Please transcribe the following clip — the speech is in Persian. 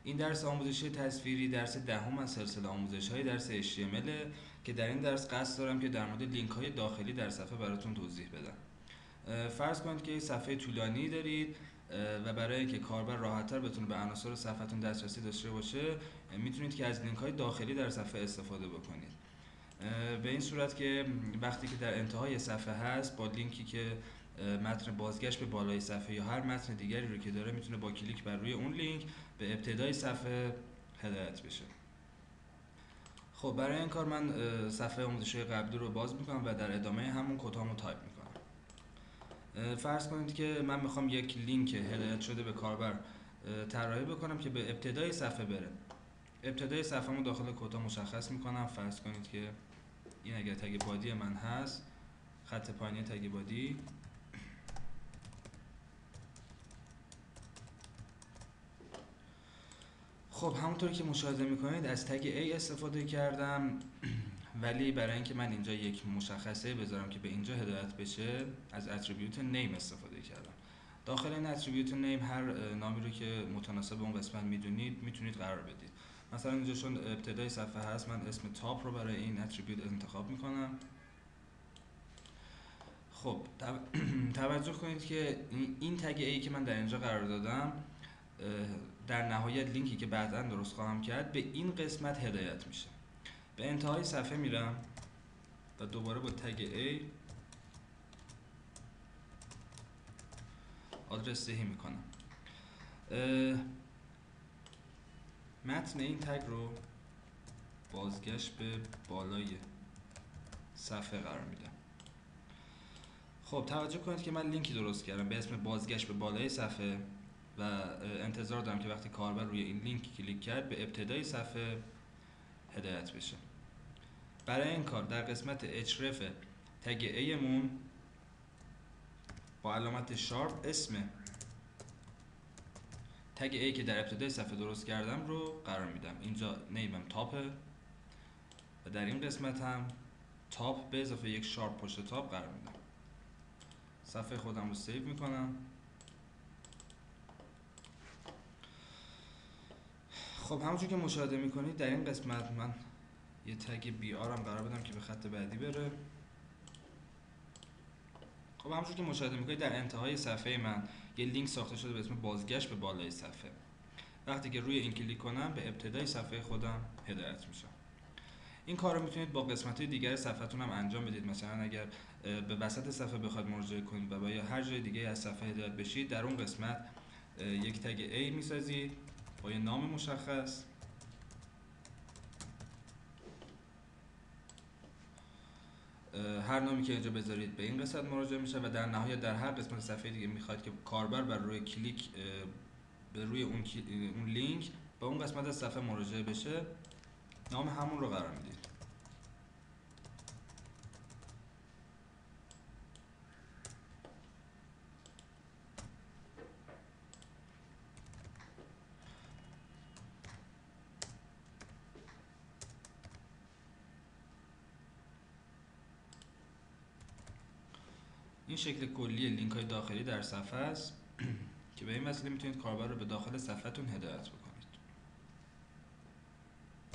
این درس آموزشی تصویری درس دهم از سلسله آموزش‌های درس HTML که در این درس قصد دارم که در مورد لینک‌های داخلی در صفحه براتون توضیح بدم. فرض کنید که صفحه طولانی دارید و برای اینکه کاربر راحت‌تر بتونه به عناصر صفحتون دسترسی داشته باشه، میتونید که از لینک‌های داخلی در صفحه استفاده بکنید. به این صورت که وقتی که در انتهای صفحه هست با لینکی که متن بازگشت به بالای صفحه یا هر متن دیگری رو که داره میتونه با کلیک بر روی اون لینک به ابتدای صفحه هدایت بشه. خب برای این کار من صفحه آموزشی قبلی رو باز میکنم و در ادامه همون کدامو تایپ میکنم. فرض کنید که من میخوام یک لینک هدایت شده به کاربر طراحی بکنم که به ابتدای صفحه بره. ابتدای صفحه‌مو داخل کتا مشخص میکنم. فرض کنید که این اگر تگ بادی من هست، خط پایینی تگ بادی. خب همونطور که مشاهده میکنید از تگ A استفاده کردم، ولی برای اینکه من اینجا یک مشخصه بذارم که به اینجا هدایت بشه از اتریبیوت نیم استفاده کردم. داخل این اتریبیوت نیم هر نامی رو که متناسب اون قسمت میدونید میتونید قرار بدید. مثلا اینجا چون ابتدای صفحه هست من اسم تاپ رو برای این اتریبیوت انتخاب میکنم. خب توجه کنید که این تگ A که من در اینجا قرار دادم در نهایت لینکی که بعداً درست خواهم کرد به این قسمت هدایت میشه. به انتهای صفحه میرم و دوباره با تگ A آدرس دهی میکنم. متن این تگ رو بازگشت به بالای صفحه قرار میدم. خب توجه کنید که من لینکی درست کردم به اسم بازگشت به بالای صفحه و انتظار دارم که وقتی کاربر روی این لینک کلیک کرد به ابتدای صفحه هدایت بشه. برای این کار در قسمت href تگ A مون با علامت شارپ اسم تگ A که در ابتدای صفحه درست کردم رو قرار میدم. اینجا نیمم تاپه و در این قسمت هم تاپ به اضافه یک شارپ پشت تاپ قرار میدم. صفحه خودم رو سیو میکنم. خب همونجور که مشاهده میکنید در این قسمت من یه تگ بی آر هم قرار بدم که به خط بعدی بره. خب همونجور که مشاهده میکنید در انتهای صفحه من یه لینک ساخته شده به اسم بازگشت به بالای صفحه. وقتی که روی این کلیک کنم به ابتدای صفحه خودم هدایت میشم. این کار رو میتونید با قسمت دیگر صفحتون هم انجام بدید. مثلا اگر به وسط صفحه بخواید مراجعه کنید و یا هر جای دیگه از صفحه هدایت بشید در اون قسمت یک تگ A میسازید با یه نام مشخص. هر نامی که اینجا بذارید به این قسمت مراجعه میشه و در نهایت در هر قسمت صفحه دیگه میخواید که کاربر بر روی کلیک به روی اون لینک به اون قسمت از صفحه مراجعه بشه نام همون رو قرار میدید. این شکل کلی لینک های داخلی در صفحه است که به این وسیله میتونید کاربر رو به داخل صفحتون هدایت بکنید.